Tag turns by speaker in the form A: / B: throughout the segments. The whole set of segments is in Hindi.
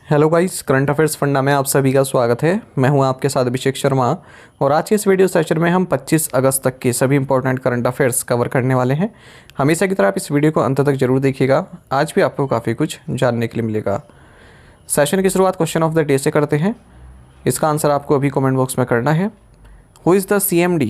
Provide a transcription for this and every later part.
A: Hello guys, current affairs funda में आप सभी का स्वागत है। मैं हूं आपके साथ अभिषेक शर्मा और आज के इस वीडियो सेशन में हम 25 अगस्त तक के सभी इंपॉर्टेंट करंट अफेयर्स कवर करने वाले हैं। हमेशा की तरह आप इस वीडियो को अंत तक जरूर देखिएगा, आज भी आपको काफ़ी कुछ जानने के लिए मिलेगा। सेशन की शुरुआत क्वेश्चन ऑफ द डे से करते हैं। इसका आंसर आपको अभी कॉमेंट बॉक्स में करना है। Who is the CMD,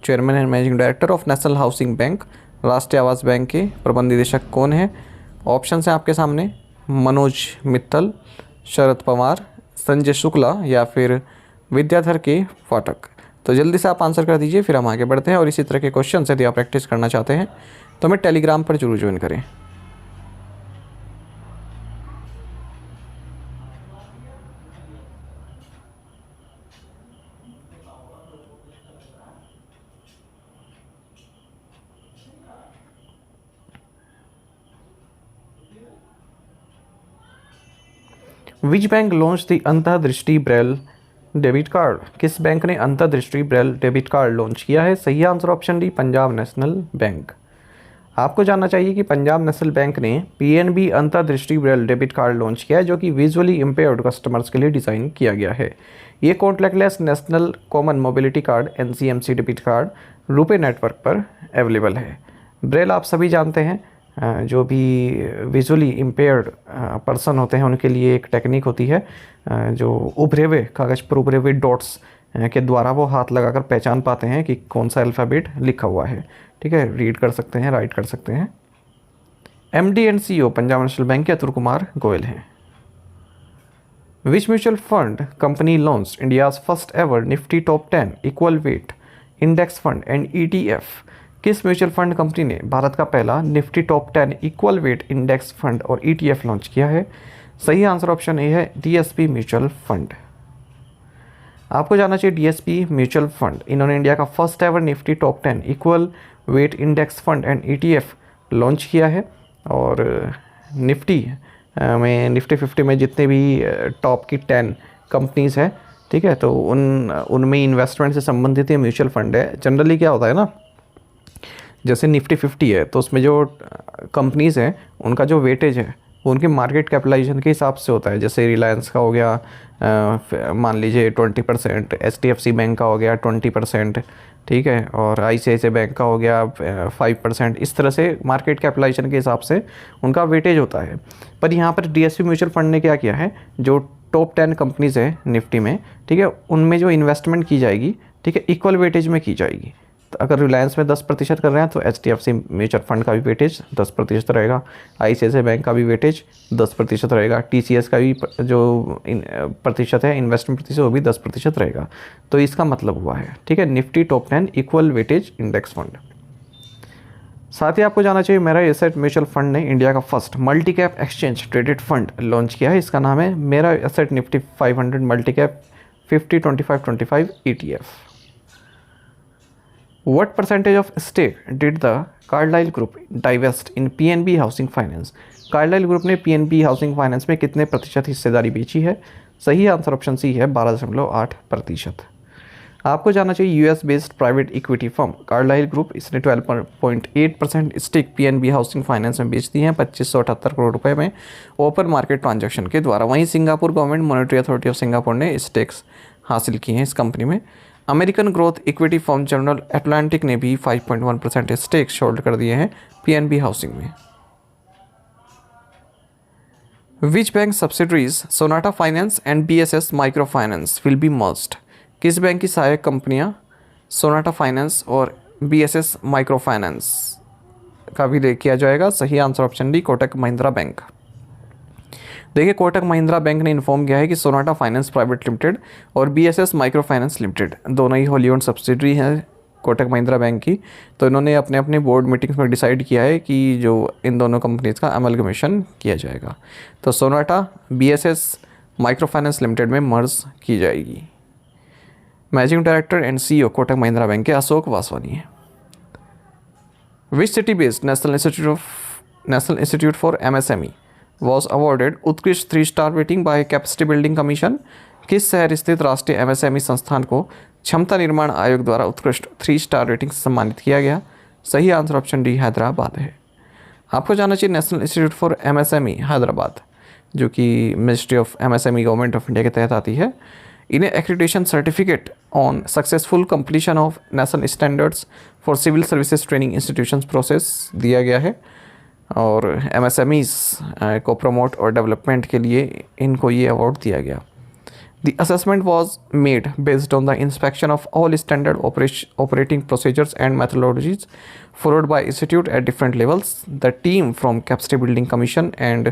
A: chairman and managing director of national housing bank, राष्ट्रीय आवास बैंक के प्रबंध निदेशक कौन है? ऑप्शन है आपके सामने, मनोज मित्तल, शरद पवार, संजय शुक्ला या फिर विद्याधर के फाटक। तो जल्दी से आप आंसर कर दीजिए, फिर हम आगे बढ़ते हैं। और इसी तरह के क्वेश्चन यदि आप प्रैक्टिस करना चाहते हैं तो हमें टेलीग्राम पर जरूर ज्वाइन करें। विच बैंक लॉन्च द अंतर्दृष्टि ब्रेल डेबिट कार्ड? किस बैंक ने अंतर्दृष्टि ब्रेल डेबिट कार्ड लॉन्च किया है? सही answer option D, Punjab national bank. आपको जानना चाहिए कि पंजाब नेशनल बैंक ने PNB अंतर्दृष्टि ब्रेल डेबिट कार्ड लॉन्च किया है, जो कि विजुअली इम्पेयर्ड कस्टमर्स के लिए डिज़ाइन किया गया है। ये contactless national common mobility card NCMC debit card RuPay network पर अवेलेबल है। ब्रेल आप सभी जानते हैं, जो भी विजुअली इम्पेयर्ड पर्सन होते हैं उनके लिए एक टेक्निक होती है, जो उभरे हुए कागज़ पर उभरे हुए डॉट्स के द्वारा वो हाथ लगाकर पहचान पाते हैं कि कौन सा अल्फ़ाबेट लिखा हुआ है। ठीक है, रीड कर सकते हैं, राइट कर सकते हैं। MD एंड CEO पंजाब नेशनल बैंक के अतुल कुमार गोयल हैं। Which mutual fund company launch India's first ever Nifty top 10 equal weight index fund and ETF? किस म्यूचुअल फंड कंपनी ने भारत का पहला Nifty top 10 equal weight index fund और ETF लॉन्च किया है? सही आंसर ऑप्शन ए है, DSP म्यूचुअल फंड। आपको जानना चाहिए DSP म्यूचुअल फंड, इन्होंने इंडिया का first ever Nifty top 10 equal weight index fund and ETF launch किया है। और निफ्टी निफ्टी 50 में जितने भी टॉप की 10 कंपनीज़ हैं, ठीक है, तो उनमें इन्वेस्टमेंट से संबंधित ये म्यूचुअल फंड है। जनरली क्या होता है ना, जैसे निफ्टी 50 है तो उसमें जो कंपनीज़ हैं उनका जो वेटेज है वो उनकी मार्केट कैपिटलाइजेशन के हिसाब से होता है। जैसे रिलायंस का हो गया मान लीजिए 20%, HDFC बैंक का हो गया 20%, ठीक है, और ICICI बैंक का हो गया 5%। इस तरह से मार्केट कैपिटलाइजेशन के हिसाब से उनका वेटेज होता है। पर यहाँ पर DSP म्यूचुअल फंड ने क्या किया है, जो टॉप 10 कंपनीज़ है निफ्टी में, ठीक है, उनमें जो इन्वेस्टमेंट की जाएगी, ठीक है, इक्वल वेटेज में की जाएगी। तो अगर रिलायंस में 10% कर रहे हैं तो HDFC म्यूचुअल फंड का भी वेटेज 10% रहेगा, ICICI बैंक का भी वेटेज 10% रहेगा, TCS का भी जो प्रतिशत है, इन्वेस्टमेंट प्रतिशत, वो भी 10% रहेगा। तो इसका मतलब हुआ है, ठीक है, Nifty top 10 equal weightage index fund. साथ ही आपको जानना चाहिए मेरा एसेट म्यूचुअल फंड ने इंडिया का first multi cap exchange traded fund launch किया है। इसका नाम है मेरा asset Nifty 500 multi cap 50-25-25 ETF। What percentage of stake did the Carlyle Group divest in PNB housing finance? Carlisle group ने PNB हाउसिंग फाइनेंस में कितने प्रतिशत हिस्सेदारी बेची है? सही आंसर ऑप्शन सी है, 12.8%। आपको जानना चाहिए US based private equity firm Carlisle group, इसने 12.8% स्टेक PNB हाउसिंग फाइनेंस में बेच दी है 2578 करोड़ रुपए में ओपन मार्केट ट्रांजैक्शन के द्वारा। वहीं Singapore government monetary authority of Singapore ने स्टेक्स हासिल किए हैं इस कंपनी में। American growth equity firm general Atlantic ने भी 5.1% स्टेक्स होल्ड कर दिए हैं PNB हाउसिंग में। Which bank subsidiaries Sonata finance and BSS micro finance will be merged? किस बैंक की सहायक कंपनियां सोनाटा फाइनेंस और BSS माइक्रो फाइनेंस का विलय किया जाएगा? सही answer option D, Kotak Mahindra bank. देखिए, कोटक महिंद्रा बैंक ने इन्फॉर्म किया है कि सोनाटा फाइनेंस प्राइवेट लिमिटेड और BSS माइक्रो फाइनेंस लिमिटेड दोनों ही होली ओन्ड सब्सिडरी हैं कोटक महिंद्रा बैंक की। तो इन्होंने अपने अपने बोर्ड मीटिंग्स में डिसाइड किया है कि जो इन दोनों कंपनीज़ का अमलगमेशन किया जाएगा। तो Sonata BSS micro finance limited में मर्ज की जाएगी। Managing director and CEO Kotak Mahindra bank के अशोक वासवानी है। Which city based national institute for MSME was awarded उत्कृष्ट 3 star rating by capacity building commission? किस शहर स्थित राष्ट्रीय MSME संस्थान को क्षमता निर्माण आयोग द्वारा उत्कृष्ट 3 स्टार रेटिंग से सम्मानित किया गया? सही आंसर ऑप्शन डी, हैदराबाद है। आपको जानना चाहिए national institute for MSME Hyderabad जो कि ministry of MSME government of India के तहत आती है। इन्हें accreditation certificate on successful completion of national standards for civil services training institutions process दिया गया है। और एमएसएमईज को प्रमोट और डेवलपमेंट के लिए इनको ये अवार्ड दिया गया। The assessment was made based on the inspection of all standard operating procedures and methodologies followed by institute at different levels. The team from Capacity Building Commission and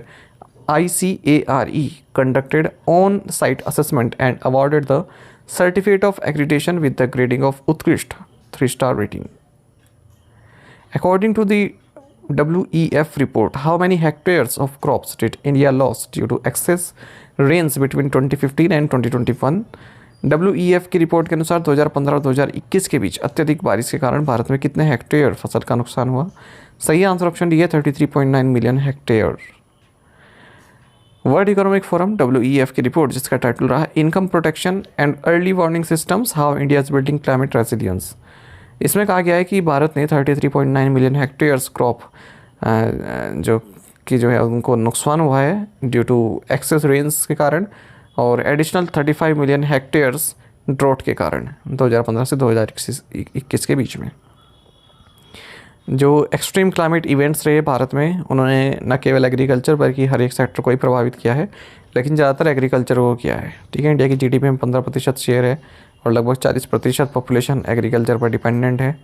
A: ICARE conducted on-site assessment and awarded the certificate of accreditation with the grading of Utkrisht 3-star rating. According to the WEF report, how many hectares of crops did India lost due to excess rains between 2015 and 2021? WEF की रिपोर्ट के अनुसार 2015 और 2021 के बीच अत्यधिक बारिश के कारण भारत में कितने हेक्टेयर फसल का नुकसान हुआ? सही आंसर ऑप्शन डी है 33.9 million hectare. World economic forum WEF की रिपोर्ट जिसका टाइटल रहा income protection and early warning systems, how India is building climate resilience. इसमें कहा गया है कि भारत ने 33.9 मिलियन हेक्टेयर्स क्रॉप जो है उनको नुकसान हुआ है ड्यू टू एक्सेस रेंस के कारण, और एडिशनल 35 मिलियन हेक्टेयर्स ड्रॉट के कारण 2015 से 2021 के बीच में। जो एक्सट्रीम क्लाइमेट इवेंट्स रहे भारत में उन्होंने न केवल एग्रीकल्चर बल्कि हर एक सेक्टर को ही प्रभावित किया है, लेकिन ज़्यादातर एग्रीकल्चर को किया है। ठीक है, इंडिया की जीडीपी में 15% शेयर है और लगभग 40% पॉपुलेशन एग्रीकल्चर पर डिपेंडेंट है।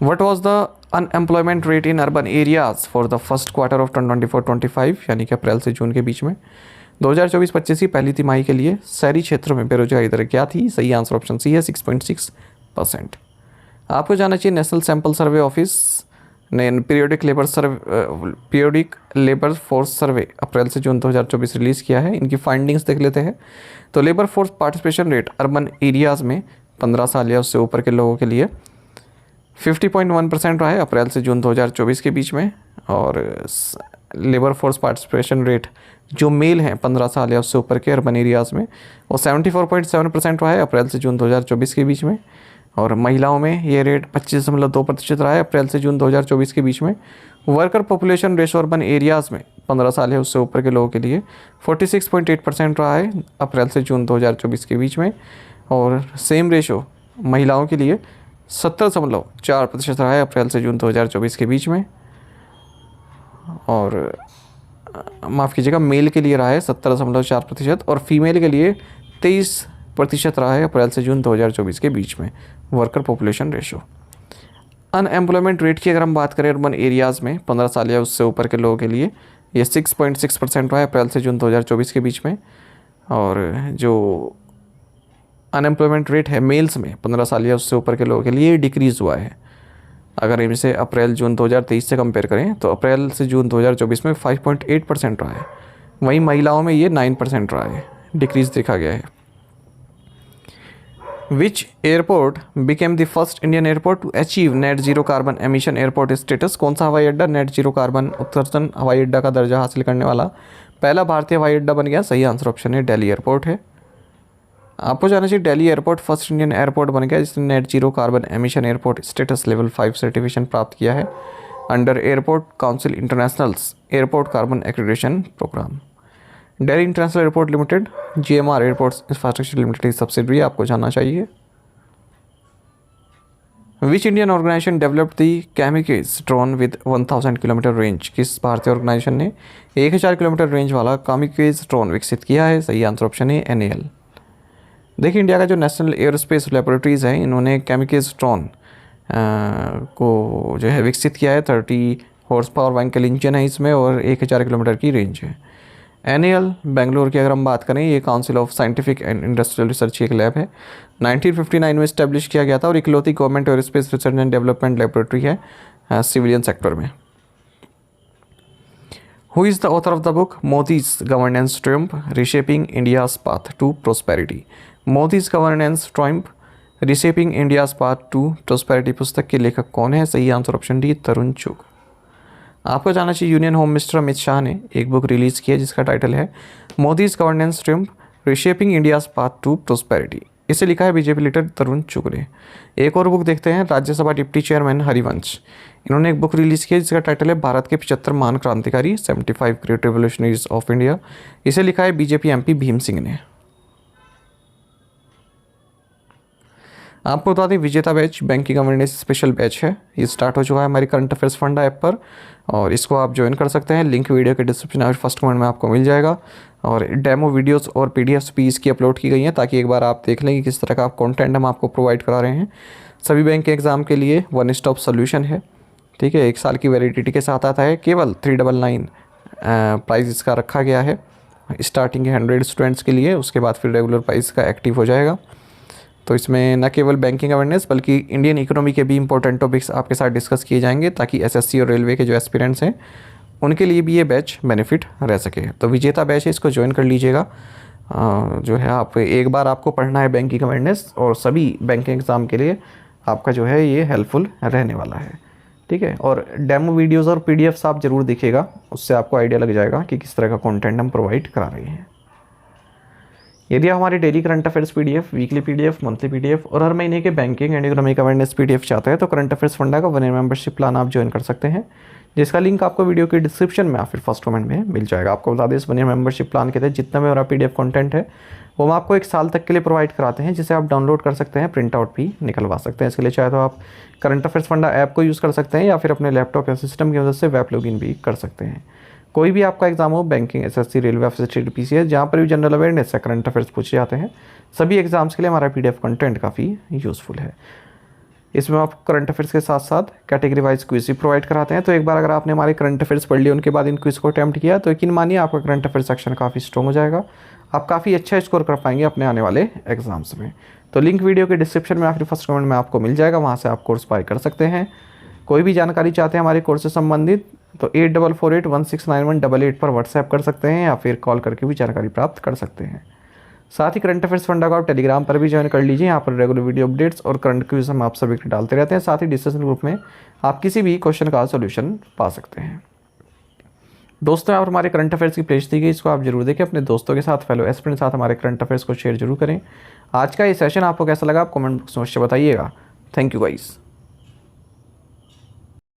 A: What was the unemployment rate in urban areas for the first quarter of 2024-25 यानी कि अप्रैल से जून के बीच में 2024-25 की पहली तिमाही के लिए शहरी क्षेत्रों में बेरोजगारी दर क्या थी? सही आंसर ऑप्शन सी है 6.6%। आपको जाना चाहिए नेशनल सैंपल सर्वे ऑफिस ने पीरियोडिक लेबर फोर्स सर्वे अप्रैल से जून 2024 रिलीज़ किया है। इनकी फाइंडिंग्स देख लेते हैं। तो labour force participation rate urban areas में 15 साल या उससे ऊपर के लोगों के लिए 50.1% रहा है अप्रैल से जून 2024 के बीच में, और लेबर फोर्स पार्टिसिपेशन रेट जो मेल हैं 15 साल या उससे ऊपर के अर्बन एरियाज़ में वो 74.7% रहा है अप्रैल से जून 2024 के बीच में, और महिलाओं में ये रेट 25.2% रहा है अप्रैल से जून 2024 के बीच में। Worker population ratio urban areas में 15 साल या उससे ऊपर के लोगों के लिए 46.8% रहा है अप्रैल से जून 2024 के बीच में, और सेम रेशो महिलाओं के लिए 70.4% रहा है अप्रैल से जून 2024 के बीच में, और माफ़ कीजिएगा मेल के लिए रहा है 70.4% और फीमेल के लिए 23% रहा है अप्रैल से जून 2024 के बीच में worker population ratio. Unemployment rate की अगर हम बात करें अर्बन एरियाज़ में 15 साल या उससे ऊपर के लोगों के लिए ये 6.6% रहा है अप्रैल से जून 2024 के बीच में, और जो अनएम्प्लॉयमेंट रेट है मेल्स में 15 साल या उससे ऊपर के लोगों के लिए डिक्रीज़ हुआ है। अगर इनसे अप्रैल जून 2023 से कंपेयर करें तो अप्रैल से जून 2024 में 5.8% रहा है, वहीं महिलाओं में ये 9% रहा है, डिक्रीज़ देखा गया है। Which airport became the first Indian airport to achieve net zero carbon emission airport status? कौन सा हवाई अड्डा नेट जीरो कार्बन उत्सर्जन हवाई अड्डा का दर्जा हासिल करने वाला पहला भारतीय हवाई अड्डा बन गया? सही आंसर ऑप्शन है दिल्ली एयरपोर्ट है। आपको जाना चाहिए Delhi airport first Indian airport बन गया जिसने net zero carbon emission airport status level 5 certification प्राप्त किया है under airport council internationals airport carbon accreditation programme. Delhi international airport limited GMR airports infrastructure limited की सब्सिडरी आपको जानना चाहिए। Which Indian organisation developed the kamikaze drone with 1000 kilometre range? किस भारतीय ऑर्गेनाइजेशन ने 1000 किलोमीटर रेंज वाला कैमिकेज ड्रोन विकसित किया है? सही आंसर ऑप्शन है NAL। देखिए इंडिया का जो नेशनल एयरोस्पेस लेबोरेटरीज़ है इन्होंने कैमिकेज ड्रोन को जो है विकसित किया है। 30 हॉर्स पावर व्हीकल इंजन है इसमें और 1000 किलोमीटर की रेंज है। NAL बेंगलोर की अगर हम बात करें ये council of scientific and industrial research की एक लैब है। 1959 में इस्टेब्लिश किया गया था और इकलौती government aerospace research and development laboratory है सिविलियन सेक्टर में। Who is the author of the book Modi's governance triumph reshaping India's path to prosperity? Modi's governance triumph reshaping India's path to prosperity पुस्तक के लेखक कौन है? सही आंसर ऑप्शन डी तरुण चुग। आपको जानना चाहिए union home minister Amit Shah ने एक बुक रिलीज़ की है जिसका टाइटल है Modi's governance triumph reshaping India's path to prosperity. इसे लिखा है बीजेपी लीडर तरुण चुग ने। एक और बुक देखते हैं राज्यसभा डिप्टी चेयरमैन हरिवंश इन्होंने एक बुक रिलीज़ की है जिसका टाइटल है भारत के 75 महान क्रांतिकारी 75 ग्रेट रिवोल्यूशनरीज ऑफ इंडिया। इसे लिखा है बीजेपी एमपी भीम सिंह ने। आपको बता दें विजेता batch banking awareness special batch है, ये स्टार्ट हो चुका है हमारी करंट अफेयर्स फंडा ऐप पर और इसको आप ज्वाइन कर सकते हैं। लिंक वीडियो के डिस्क्रिप्शन और फर्स्ट कमेंट में आपको मिल जाएगा और डेमो वीडियोस और पीडीएफ्स भी इसकी अपलोड की गई हैं ताकि एक बार आप देख लें कि किस तरह का कंटेंट हम आपको प्रोवाइड करा रहे हैं। सभी बैंक के एग्ज़ाम के लिए वन स्टॉप सोल्यूशन है, ठीक है। 1 साल की वैलिडिटी के साथ आता है, केवल 399 प्राइस इसका रखा गया है। स्टार्टिंग है 100 स्टूडेंट्स के लिए, उसके बाद फिर रेगुलर प्राइस का एक्टिव हो जाएगा। तो इसमें न केवल बैंकिंग अवेयरनेस बल्कि इंडियन इकोनॉमी के भी इंपॉर्टेंट टॉपिक्स आपके साथ डिस्कस किए जाएंगे ताकि एसएससी और रेलवे के जो एस्पिरेंट्स हैं उनके लिए भी ये बैच बेनिफिट रह सके। तो विजेता बैच है, इसको ज्वाइन कर लीजिएगा। जो है आप एक बार आपको पढ़ना है बैंकिंग अवेयरनेस और सभी बैंकिंग एग्ज़ाम के लिए आपका जो है ये हेल्पफुल रहने वाला है, ठीक है। और डेमो वीडियोज़ और पीडीएफ्स आप ज़रूर देखिएगा, उससे आपको आइडिया लग जाएगा कि किस तरह का कंटेंट हम प्रोवाइड करा रहे हैं। यदि आप हमारी daily current affairs PDF, weekly PDF, monthly PDF और हर महीने के banking and economic awareness PDF चाहते हैं तो करंट अफेयर्स फंडा का 1 ईयर मेंबरशिप प्लान आप ज्वाइन कर सकते हैं, जिसका लिंक आपको वीडियो के डिस्क्रिप्शन में या फिर फर्स्ट कमेंट में मिल जाएगा। आपको बता दें इस 1 ईयर मेंबरशिप प्लान के तहत जितना भी हमारा पीडीएफ कंटेंट है वो हम आपको 1 साल तक के लिए प्रोवाइड कराते हैं, जिसे आप डाउनलोड कर सकते हैं, प्रिंट आउट भी निकलवा सकते हैं। इसके लिए चाहे तो आप करंट अफेयर्स फंडा ऐप को यूज़ कर सकते हैं या फिर अपने लैपटॉप या सिस्टम की मदद से वेब लॉगिन भी कर सकते हैं। कोई भी आपका एग्जाम हो, banking, SSC, railway officer, PCS, जहाँ पर भी जनरल अवेयरनेस या करंट अफेयर्स पूछे जाते हैं, सभी एग्जाम्स के लिए हमारा पीडीएफ कंटेंट काफ़ी यूज़फुल है। इसमें आप करंट अफेयर्स के साथ साथ कैटेगरी वाइज क्विज भी प्रोवाइड कराते हैं। तो एक बार अगर आपने हमारे करंट अफेयर्स पढ़ लिए, उनके बाद इन क्विज को अटैम्प्ट किया, तो यकीन मानिए आपका करंट अफेयर्स सेक्शन काफ़ी स्ट्रॉन्ग हो जाएगा, आप काफ़ी अच्छा स्कोर कर पाएंगे अपने आने वाले एग्जाम्स में। तो लिंक वीडियो के डिस्क्रिप्शन में या फिर फर्स्ट कमेंट में आपको मिल जाएगा, वहाँ से आप कोर्स बाय कर सकते हैं। कोई भी जानकारी चाहते हैं हमारे कोर्स से संबंधित तो 8448169188 पर व्हाट्सएप कर सकते हैं या फिर कॉल करके भी जानकारी प्राप्त कर सकते हैं। साथ ही करंट अफेयर्स फंडा को आप टेलीग्राम पर भी ज्वाइन कर लीजिए, यहाँ पर रेगुलर वीडियो अपडेट्स और करंट क्विज हम आप सभी डालते रहते हैं। साथ ही डिस्कशन ग्रुप में आप किसी भी क्वेश्चन का सोल्यूशन पा सकते हैं। दोस्तों, आप हमारे करंट अफेयर्स की प्लेलिस्ट दी गई, इसको आप जरूर देखें, अपने दोस्तों के साथ, फेलो एस्पिरेंट के साथ हमारे करंट अफेयर्स को शेयर जरूर करें। आज का ये सेशन आपको कैसा लगा आप कमेंट बॉक्स में बताइएगा। Thank you guys.